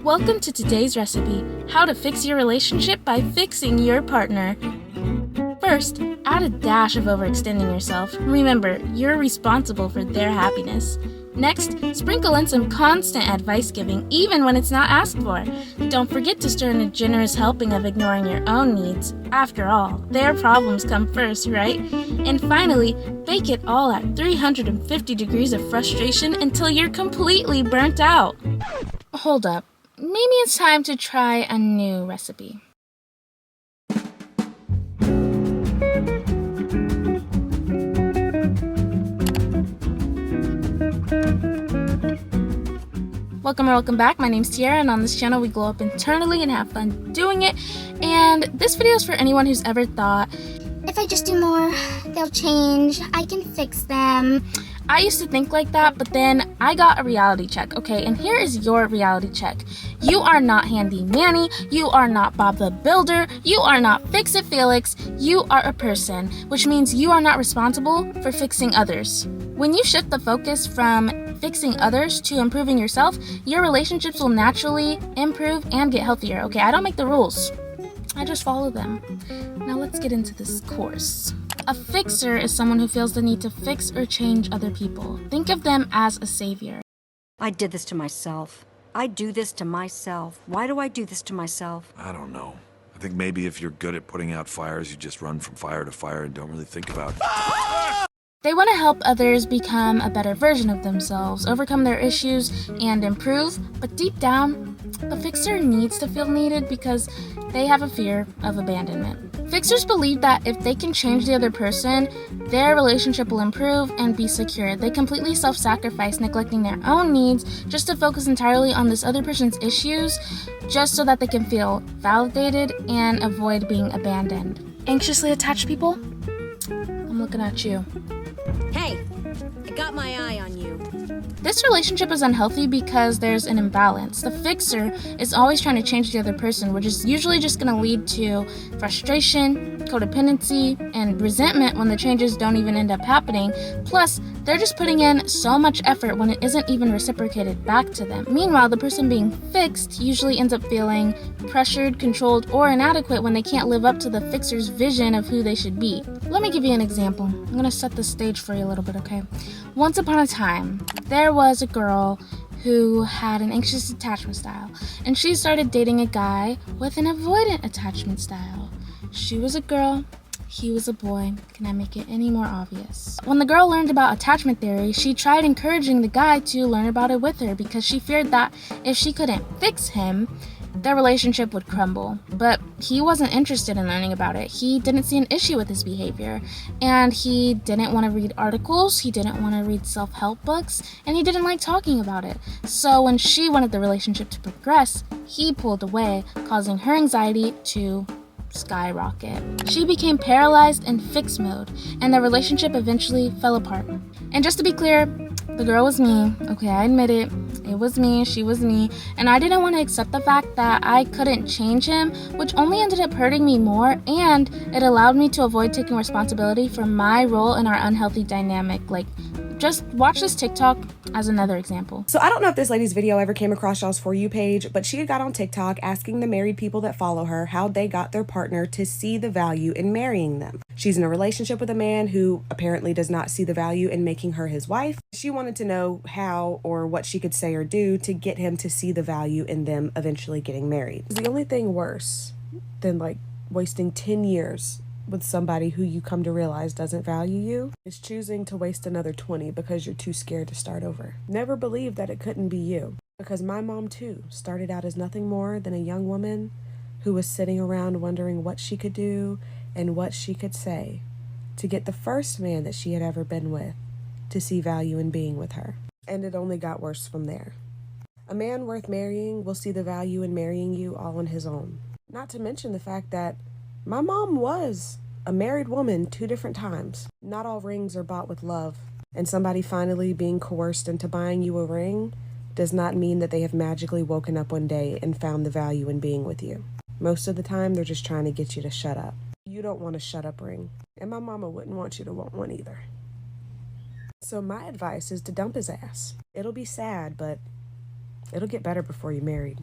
Welcome to today's recipe, how to fix your relationship by fixing your partner. First, add a dash of overextending yourself. Remember, you're responsible for their happiness. Next, sprinkle in some constant advice giving, even when it's not asked for. Don't forget to stir in a generous helping of ignoring your own needs. After all, their problems come first, right? And finally, bake it all at 350 degrees of frustration until you're completely burnt out. Hold up. Maybe it's time to try a new recipe. Welcome back. My name's Tiara, and on this channel we glow up internally and have fun doing it. And this video is for anyone who's ever thought, if I just do more, they'll change. I can fix them. I used to think like that, but then I got a reality check, okay? And here is your reality check. You are not Handy Manny. You are not Bob the Builder. You are not Fix-It Felix. You are a person, which means you are not responsible for fixing others. When you shift the focus from fixing others to improving yourself, your relationships will naturally improve and get healthier, okay? I don't make the rules. I just follow them. Now let's get into this course. A fixer is someone who feels the need to fix or change other people. Think of them as a savior. I did this to myself. I do this to myself. Why do I do this to myself? I don't know. I think maybe if you're good at putting out fires, you just run from fire to fire and don't really think about it. They want to help others become a better version of themselves, overcome their issues, and improve. But deep down, a fixer needs to feel needed because they have a fear of abandonment. Fixers believe that if they can change the other person, their relationship will improve and be secure. They completely self-sacrifice, neglecting their own needs just to focus entirely on this other person's issues, just so that they can feel validated and avoid being abandoned. Anxiously attached people? I'm looking at you. Hey, I got my eye on you. This relationship is unhealthy because there's an imbalance. The fixer is always trying to change the other person, which is usually just going to lead to frustration, codependency, and resentment when the changes don't even end up happening. Plus, they're just putting in so much effort when it isn't even reciprocated back to them. Meanwhile, the person being fixed usually ends up feeling pressured, controlled, or inadequate when they can't live up to the fixer's vision of who they should be. Let me give you an example. I'm going to set the stage for you a little bit, okay? Once upon a time, there was a girl who had an anxious attachment style, and she started dating a guy with an avoidant attachment style. She was a girl, he was a boy. Can I make it any more obvious? When the girl learned about attachment theory, she tried encouraging the guy to learn about it with her because she feared that if she couldn't fix him, their relationship would crumble. But he wasn't interested in learning about it. He didn't see an issue with his behavior, and he didn't want to read articles, he didn't want to read self-help books, and he didn't like talking about it. So when she wanted the relationship to progress, he pulled away, causing her anxiety to skyrocket. She became paralyzed in fix mode, and the relationship eventually fell apart. And just to be clear, the girl was me. Okay, I admit it. It was me, she was me, and I didn't want to accept the fact that I couldn't change him, which only ended up hurting me more, and it allowed me to avoid taking responsibility for my role in our unhealthy dynamic. Like, just watch this TikTok as another example. So I don't know if this lady's video ever came across y'all's For You page, but she had got on TikTok asking the married people that follow her how they got their partner to see the value in marrying them. She's in a relationship with a man who apparently does not see the value in making her his wife. She wanted to know how or what she could say or do to get him to see the value in them eventually getting married. The only thing worse than like wasting 10 years with somebody who you come to realize doesn't value you is choosing to waste another 20 because you're too scared to start over. Never believed that it couldn't be you, because my mom too started out as nothing more than a young woman who was sitting around wondering what she could do and what she could say to get the first man that she had ever been with to see value in being with her. And it only got worse from there. A man worth marrying will see the value in marrying you all on his own. Not to mention the fact that my mom was a married woman 2 different times. Not all rings are bought with love, and somebody finally being coerced into buying you a ring does not mean that they have magically woken up one day and found the value in being with you. Most of the time, they're just trying to get you to shut up. You don't want a shut up ring, and my mama wouldn't want you to want one either. So my advice is to dump his ass. It'll be sad, but it'll get better before you're married.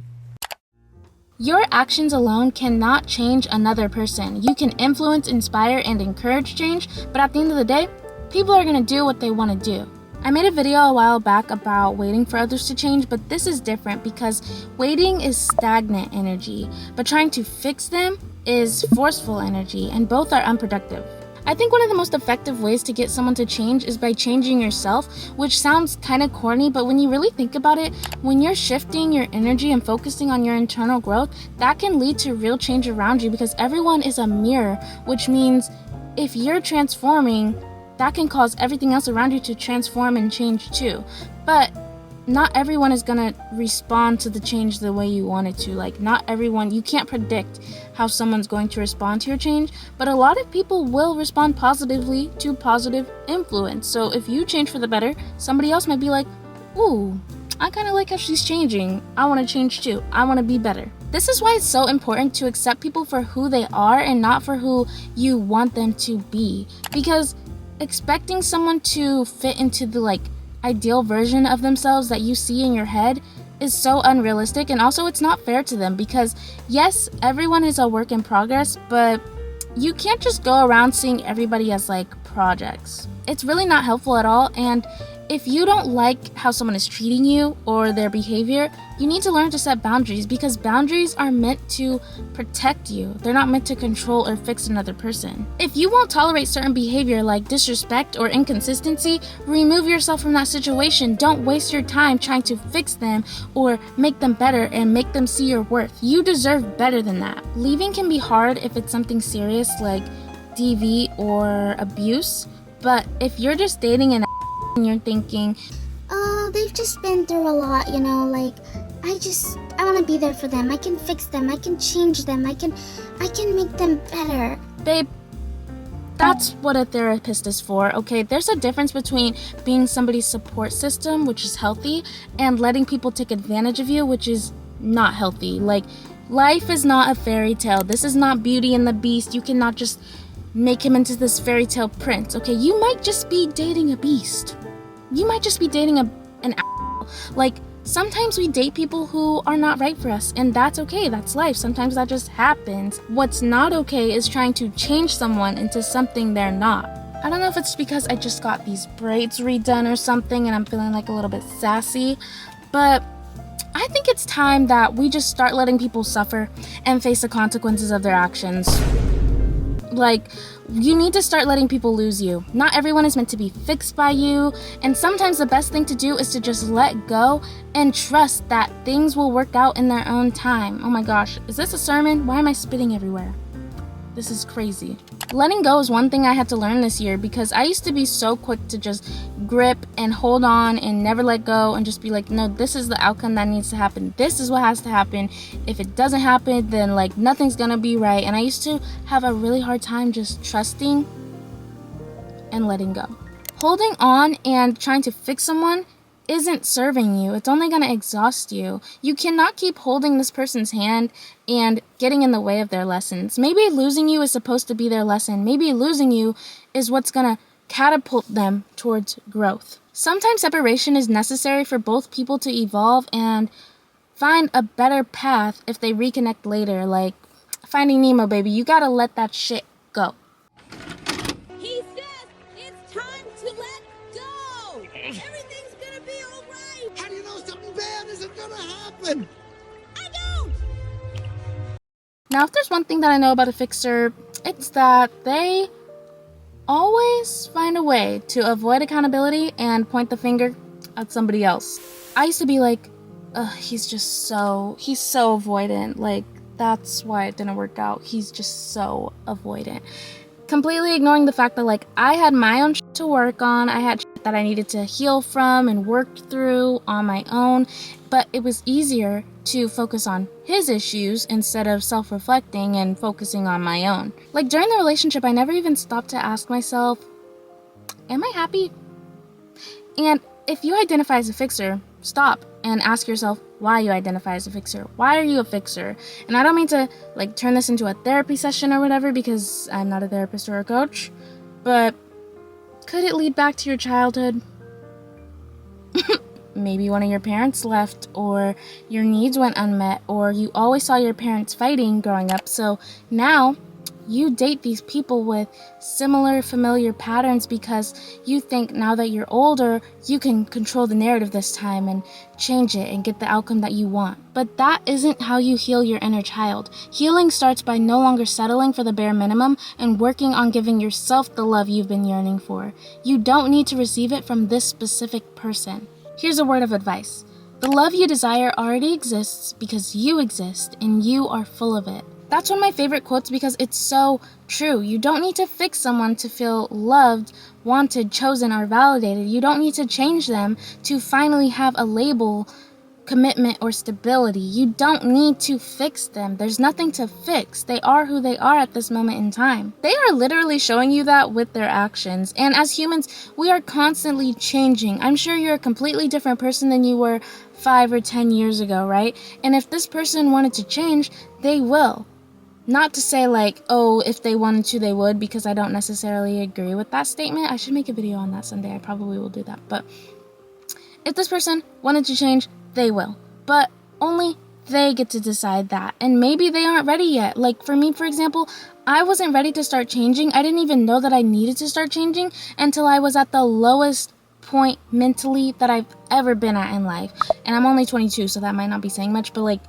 Your actions alone cannot change another person. You can influence, inspire, and encourage change, but at the end of the day, people are gonna do what they wanna do. I made a video a while back about waiting for others to change, but this is different because waiting is stagnant energy, but trying to fix them is forceful energy, and both are unproductive. I think one of the most effective ways to get someone to change is by changing yourself, which sounds kind of corny, but when you really think about it, when you're shifting your energy and focusing on your internal growth, that can lead to real change around you because everyone is a mirror, which means if you're transforming, that can cause everything else around you to transform and change too. But not everyone is gonna respond to the change the way you want it to. Like, not everyone, you can't predict how someone's going to respond to your change, but a lot of people will respond positively to positive influence. So if you change for the better, somebody else might be like, ooh, I kind of like how she's changing. I want to change too. I want to be better. This is why it's so important to accept people for who they are and not for who you want them to be. Because expecting someone to fit into the ideal version of themselves that you see in your head is so unrealistic, and also it's not fair to them because yes, everyone is a work in progress, but you can't just go around seeing everybody as projects. It's really not helpful at all, and if you don't like how someone is treating you or their behavior, you need to learn to set boundaries because boundaries are meant to protect you. They're not meant to control or fix another person. If you won't tolerate certain behavior like disrespect or inconsistency, remove yourself from that situation. Don't waste your time trying to fix them or make them better and make them see your worth. You deserve better than that. Leaving can be hard if it's something serious like DV or abuse, but if you're just dating an and you're thinking, oh, they've just been through a lot, I want to be there for them. I can fix them. I can change them. I can make them better. Babe, that's what a therapist is for, okay? There's a difference between being somebody's support system, which is healthy, and letting people take advantage of you, which is not healthy. Life is not a fairy tale. This is not Beauty and the Beast. You cannot just make him into this fairy tale prince, okay? You might just be dating a beast. You might just be dating an sometimes we date people who are not right for us, and that's okay. That's life. Sometimes that just happens. What's not okay is trying to change someone into something they're not. I don't know if it's because I just got these braids redone or something and I'm feeling a little bit sassy, but I think it's time that we just start letting people suffer and face the consequences of their actions. You need to start letting people lose you. Not everyone is meant to be fixed by you, and sometimes the best thing to do is to just let go and trust that things will work out in their own time. Oh my gosh, is this a sermon? Why am I spitting everywhere? This is crazy. Letting go is one thing I had to learn this year because I used to be so quick to just grip and hold on and never let go and just be like, no, this is the outcome that needs to happen. This is what has to happen. If it doesn't happen, then nothing's gonna be right. And I used to have a really hard time just trusting and letting go. Holding on and trying to fix someone isn't serving you. It's only going to exhaust you. You cannot keep holding this person's hand and getting in the way of their lessons. Maybe losing you is supposed to be their lesson. Maybe losing you is what's going to catapult them towards growth. Sometimes separation is necessary for both people to evolve and find a better path if they reconnect later. Like Finding Nemo, baby. You got to let that shit go. He says it's time to let go. Everything's gonna be all right. How do you know something bad isn't gonna happen? I don't. Now, if there's one thing that I know about a fixer, it's that they always find a way to avoid accountability and point the finger at somebody else. I used to be like, he's so avoidant. That's why it didn't work out. He's just so avoidant. Completely ignoring the fact that I had my own shit to work on. I had shit that I needed to heal from and work through on my own. But it was easier to focus on his issues instead of self-reflecting and focusing on my own. During the relationship, I never even stopped to ask myself, am I happy? And if you identify as a fixer, stop and ask yourself why you identify as a fixer. Why are you a fixer? And I don't mean to turn this into a therapy session or whatever, because I'm not a therapist or a coach, but could it lead back to your childhood? maybe one of your parents left, or your needs went unmet, or you always saw your parents fighting growing up. So now you date these people with similar familiar patterns because you think now that you're older, you can control the narrative this time and change it and get the outcome that you want. But that isn't how you heal your inner child. Healing starts by no longer settling for the bare minimum and working on giving yourself the love you've been yearning for. You don't need to receive it from this specific person. Here's a word of advice. The love you desire already exists because you exist and you are full of it. That's one of my favorite quotes because it's so true. You don't need to fix someone to feel loved, wanted, chosen, or validated. You don't need to change them to finally have a label, commitment, or stability. You don't need to fix them. There's nothing to fix. They are who they are at this moment in time. They are literally showing you that with their actions. And as humans, we are constantly changing. I'm sure you're a completely different person than you were 5 or 10 years ago, right? And if this person wanted to change, they will. Not to say like, oh, if they wanted to, they would, because I don't necessarily agree with that statement. I should make a video on that someday. I probably will do that. But if this person wanted to change, they will. But only they get to decide that. And maybe they aren't ready yet. Like for me, for example, I wasn't ready to start changing. I didn't even know that I needed to start changing until I was at the lowest point mentally that I've ever been at in life. And I'm only 22, so that might not be saying much, but like,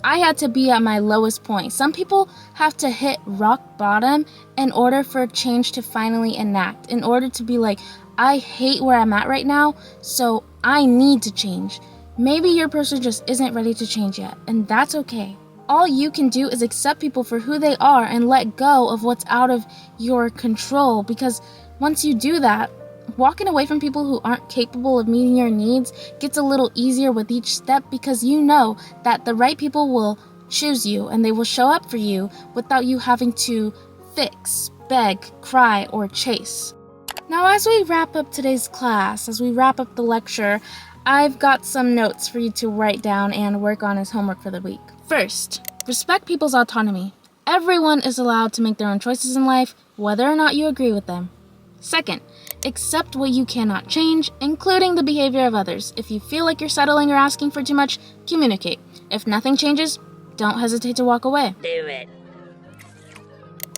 I had to be at my lowest point. Some people have to hit rock bottom in order for change to finally enact, in order to be like, I hate where I'm at right now, so I need to change. Maybe your person just isn't ready to change yet, and that's okay. All you can do is accept people for who they are and let go of what's out of your control, because once you do that, walking away from people who aren't capable of meeting your needs gets a little easier with each step, because you know that the right people will choose you and they will show up for you without you having to fix, beg, cry, or chase. Now, as we wrap up today's class, as we wrap up the lecture, I've got some notes for you to write down and work on as homework for the week. First, respect people's autonomy. Everyone is allowed to make their own choices in life, whether or not you agree with them. Second, accept what you cannot change, including the behavior of others. If you feel like you're settling or asking for too much, communicate. If nothing changes, don't hesitate to walk away. Do it.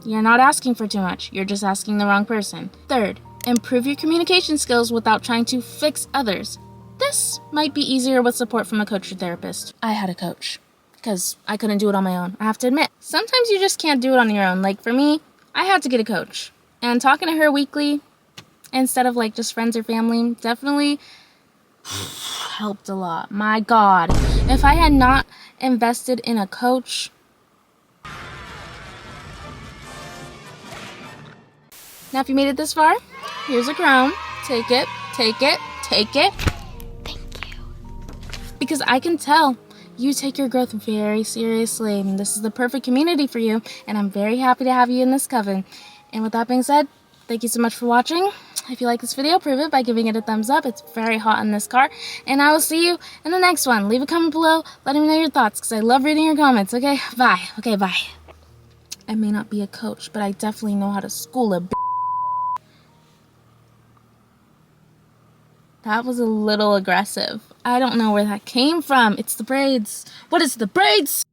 You're not asking for too much, you're just asking the wrong person. Third, improve your communication skills without trying to fix others. This might be easier with support from a coach or therapist. I had a coach, because I couldn't do it on my own. I have to admit, sometimes you just can't do it on your own. Like for me, I had to get a coach. And talking to her weekly, instead of like just friends or family, definitely helped a lot. My God, if I had not invested in a coach. Now, if you made it this far, here's a crown. Take it, take it, take it. Thank you. Because I can tell you take your growth very seriously. And this is the perfect community for you. And I'm very happy to have you in this coven. And with that being said, thank you so much for watching. If you like this video, prove it by giving it a thumbs up. It's very hot in this car. And I will see you in the next one. Leave a comment below. Let me know your thoughts, because I love reading your comments. Okay, bye. Okay, bye. I may not be a coach, but I definitely know how to school a That was a little aggressive. I don't know where that came from. It's the braids. What is the braids?